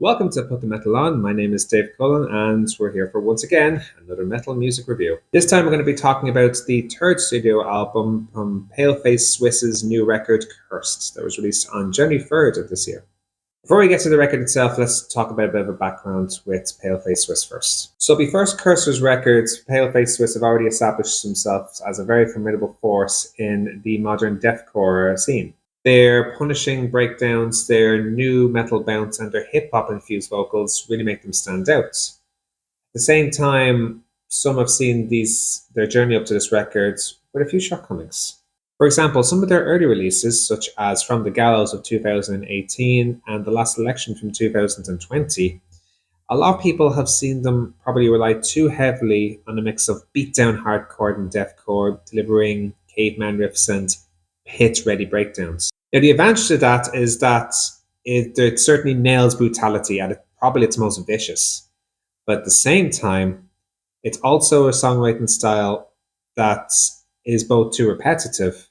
Welcome to Put the Metal On. My name is Dave Cullen, and we're here for once again another metal music review. This time, we're going to be talking about the third studio album from Paleface Swiss's new record, Cursed, that was released on January 3rd of this year. Before we get to the record itself, let's talk about a bit of a background with Paleface Swiss first. So, before Cursed records, Paleface Swiss have already established themselves as a very formidable force in the modern deathcore scene. Their punishing breakdowns, their new metal bounce, and their hip hop infused vocals really make them stand out. At the same time, some have seen their journey up to this record with a few shortcomings. For example, some of their early releases, such as From the Gallows of 2018 and The Last Election from 2020, a lot of people have seen them probably rely too heavily on a mix of beatdown hardcore and deathcore, delivering caveman riffs and hit-ready breakdowns. Now, the advantage to that is that it certainly nails brutality at probably its most vicious. But at the same time, it's also a songwriting style that is both too repetitive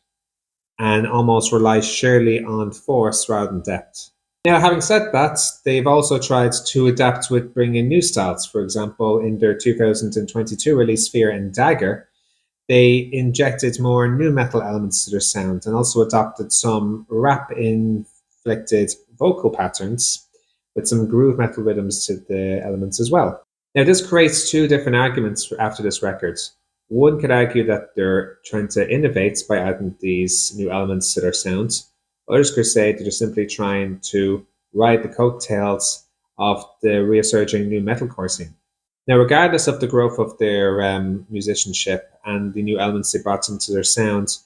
and almost relies surely on force rather than depth. Now, having said that, they've also tried to adapt with bringing new styles. For example, in their 2022 release, Fear and Dagger, they injected more nu metal elements to their sound and also adopted some rap inflected vocal patterns with some groove metal rhythms to the elements as well. Now, this creates two different arguments after this record. One could argue that they're trying to innovate by adding these new elements to their sound. Others could say they're just simply trying to ride the coattails of the resurging new metalcore scene. Now, regardless of the growth of their musicianship and the new elements they brought into their sound,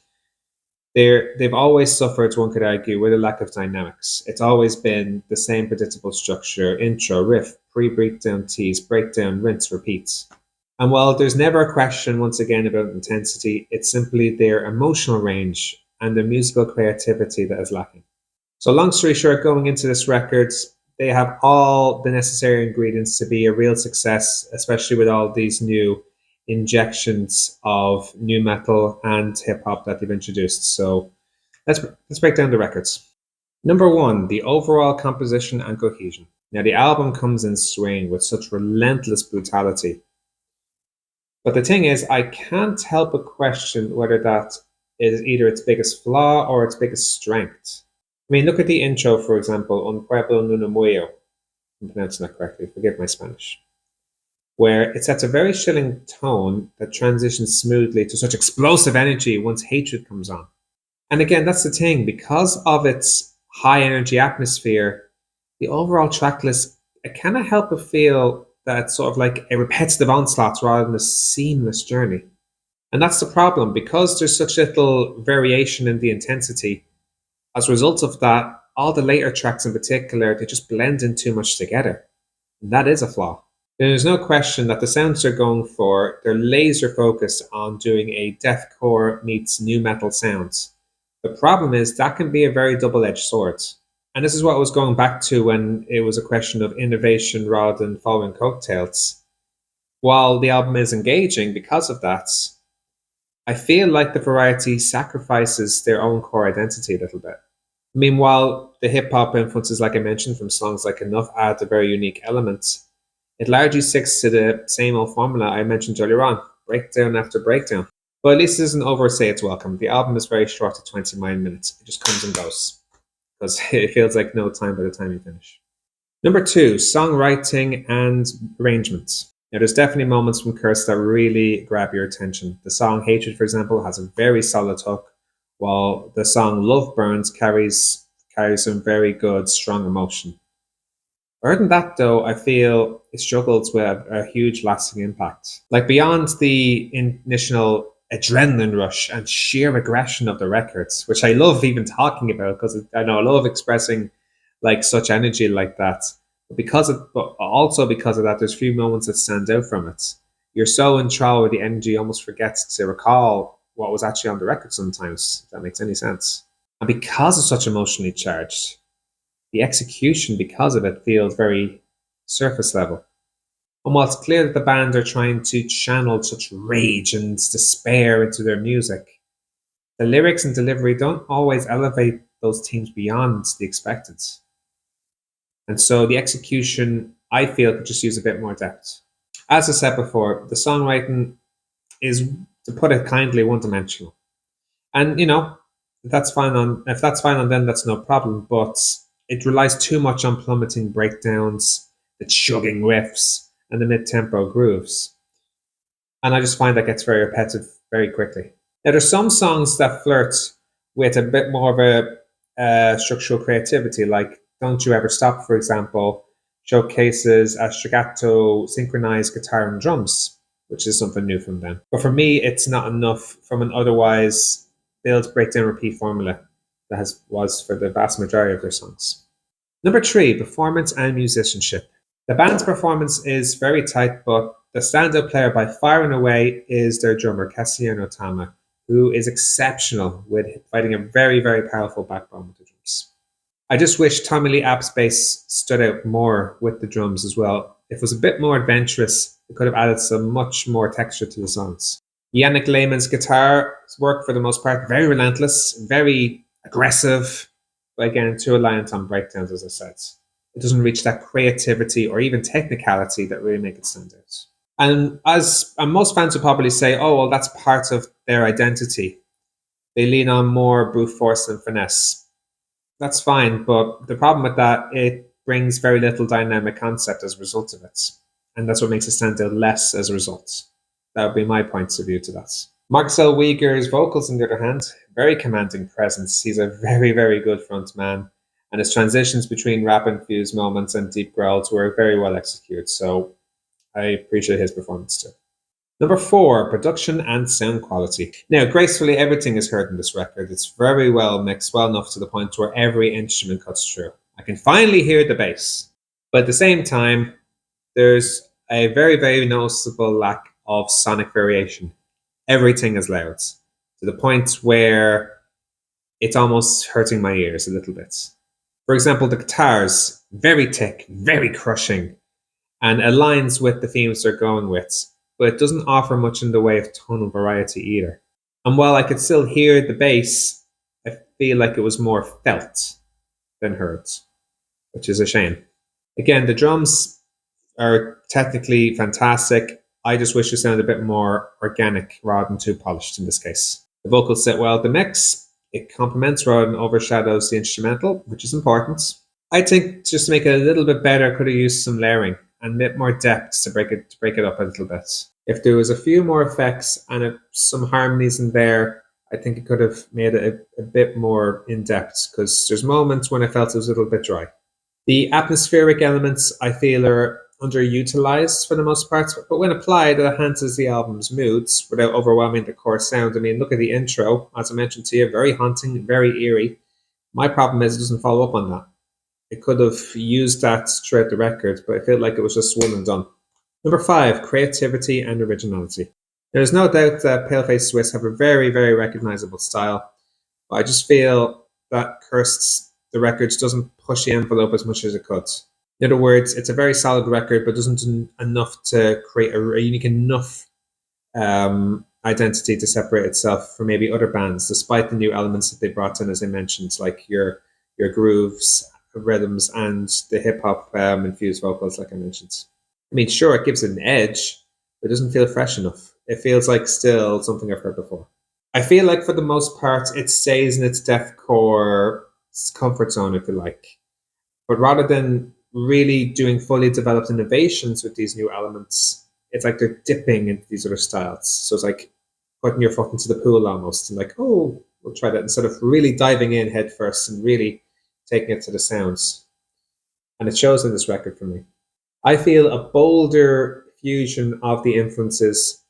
they've always suffered, one could argue, with a lack of dynamics. It's always been the same predictable structure: intro, riff, pre-breakdown, tease, breakdown, rinse, repeat. And while there's never a question, once again, about intensity, it's simply their emotional range and their musical creativity that is lacking. So, long story short, going into this record, they have all the necessary ingredients to be a real success, especially with all these new injections of new metal and hip hop that they've introduced. So let's break down the records. Number one, the overall composition and cohesion. Now, the album comes in swing with such relentless brutality. But the thing is, I can't help but question whether that is either its biggest flaw or its biggest strength. I mean, look at the intro, for example, on Pueblo Nuno Muyo. I'm pronouncing that correctly, forgive my Spanish. Where it sets a very chilling tone that transitions smoothly to such explosive energy once hatred comes on. And again, that's the thing, because of its high energy atmosphere, the overall track list, I cannot help but feel that it's sort of like a repetitive onslaught rather than a seamless journey. And that's the problem, because there's such little variation in the intensity. As a result of that, all the later tracks in particular, they just blend in too much together. And that is a flaw. There's no question that the sounds they're going for, they're laser focused on doing a deathcore meets new metal sounds. The problem is that can be a very double-edged sword. And this is what I was going back to when it was a question of innovation rather than following coattails. While the album is engaging because of that, I feel like the variety sacrifices their own core identity a little bit. Meanwhile, the hip hop influences, like I mentioned, from songs like Enough add a very unique element. It largely sticks to the same old formula I mentioned earlier on, breakdown after breakdown. But at least it doesn't overstay its welcome. The album is very short at 29 minutes. It just comes and goes, because it feels like no time by the time you finish. Number two, songwriting and arrangement. Now, there's definitely moments from Curse that really grab your attention. The song Hatred, for example, has a very solid hook, while the song Love Burns carries some very good, strong emotion. Other than that, though, I feel it struggles with a huge lasting impact. Like, beyond the initial adrenaline rush and sheer aggression of the records, which I love even talking about, because I know I love expressing like such energy like that. But also because of that, there's few moments that stand out from it. You're so enthralled with the energy, you almost forgets to recall what was actually on the record sometimes, if that makes any sense. And because it's such emotionally charged, the execution because of it feels very surface level. And while it's clear that the band are trying to channel such rage and despair into their music, the lyrics and delivery don't always elevate those themes beyond the expected. And so the execution, I feel, could just use a bit more depth. As I said before, the songwriting is, to put it kindly, one-dimensional. And if that's fine on them, that's no problem. But it relies too much on plummeting breakdowns, the chugging riffs, and the mid-tempo grooves. And I just find that gets very repetitive very quickly. Now, there's some songs that flirt with a bit more of a structural creativity, like "Don't You Ever Stop," for example, showcases a staccato synchronized guitar and drums, which is something new from them. But for me, it's not enough from an otherwise build, breakdown, repeat formula that was for the vast majority of their songs. Number 3, performance and musicianship. The band's performance is very tight, but the standout player by far and away is their drummer, Cassiano Tama, who is exceptional with providing a very, very powerful backbone with the drums. I just wish Tommy Lee App's bass stood out more with the drums as well. If it was a bit more adventurous, it could have added some much more texture to the songs. Yannick Lehman's guitar work, for the most part, very relentless, very aggressive, but again, too reliant on breakdowns, as I said. It doesn't reach that creativity or even technicality that really make it stand out. And most fans would probably say, oh, well, that's part of their identity. They lean on more brute force than finesse. That's fine, but the problem with that, it brings very little dynamic concept as a result of it. And that's what makes it stand out less as a result. That would be my points of view to that. Marc Zellweger's vocals, on the other hand, very commanding presence. He's a very, very good front man. And his transitions between rap-infused moments and deep growls were very well executed. So I appreciate his performance too. Number 4, production and sound quality. Now, gracefully, everything is heard in this record. It's very well mixed, well enough to the point where every instrument cuts through. I can finally hear the bass. But at the same time, there's a very, very noticeable lack of sonic variation. Everything is loud, to the point where it's almost hurting my ears a little bit. For example, the guitars, very thick, very crushing, and aligns with the themes they're going with, but it doesn't offer much in the way of tonal variety either. And while I could still hear the bass, I feel like it was more felt than heard, which is a shame. Again, the drums are technically fantastic. I just wish it sounded a bit more organic rather than too polished in this case. The vocals sit well with the mix. It complements rather than overshadows the instrumental, which is important. I think just to make it a little bit better, could have used some layering and a bit more depth to break it up a little bit. If there was a few more effects and some harmonies in there, I think it could have made it a bit more in depth, because there's moments when I felt it was a little bit dry. The atmospheric elements, I feel, are underutilized for the most part, but when applied, it enhances the album's moods without overwhelming the core sound. I mean, look at the intro, as I mentioned to you, very haunting, very eerie. My problem is it doesn't follow up on that. It could have used that throughout the record, but I feel like it was just one and done. Number 5, creativity and originality. There's no doubt that Paleface Swiss have a very, very recognizable style, but I just feel that the records doesn't push the envelope as much as it could. In other words, it's a very solid record, but doesn't do enough to create a unique enough identity to separate itself from maybe other bands, despite the new elements that they brought in, as I mentioned, like your grooves, rhythms, and the hip hop infused vocals, like I mentioned. I mean, sure, it gives it an edge, but it doesn't feel fresh enough. It feels like still something I've heard before. I feel like for the most part, it stays in its deathcore comfort zone, if you like. But rather than really doing fully developed innovations with these new elements, it's like they're dipping into these other styles. So it's like putting your foot into the pool almost, and like, oh, we'll try that, instead of really diving in head first and really taking it to the sounds. And it shows in this record for me. I feel a bolder fusion of the influences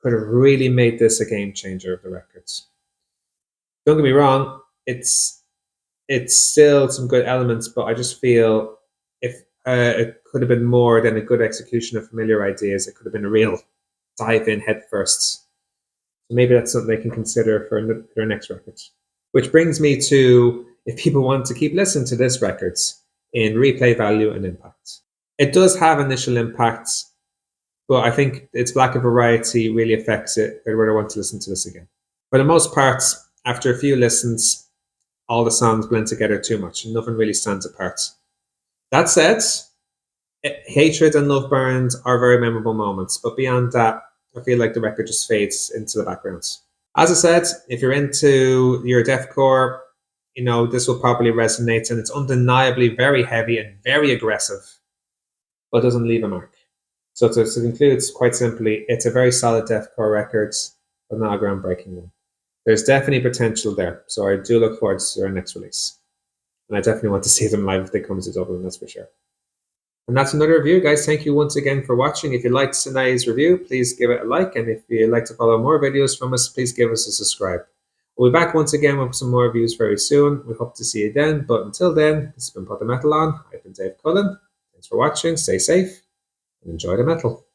could have really made this a game changer of the records. Don't get me wrong, it's still some good elements, but I just feel if it could have been more than a good execution of familiar ideas. It could have been a real dive in head first. So maybe that's something they can consider for their next records. Which brings me to, if people want to keep listening to this records, in replay value and impact. It does have initial impacts, but I think its lack of variety really affects it whether I want to listen to this again. For the most part, after a few listens, all the songs blend together too much and nothing really stands apart. That said, hatred and love burns are very memorable moments, but beyond that, I feel like the record just fades into the background. As I said, if you're into your deathcore, this will probably resonate, and it's undeniably very heavy and very aggressive, but doesn't leave a mark. So to conclude, quite simply, it's a very solid deathcore record, but not a groundbreaking one. There's definitely potential there, so I do look forward to their next release. And I definitely want to see them live if they come to Dublin, that's for sure. And that's another review, guys. Thank you once again for watching. If you liked tonight's review, please give it a like. And if you'd like to follow more videos from us, please give us a subscribe. We'll be back once again with some more reviews very soon. We hope to see you then. But until then, this has been Put the Metal On. I've been Dave Cullen. Thanks for watching. Stay safe and enjoy the metal.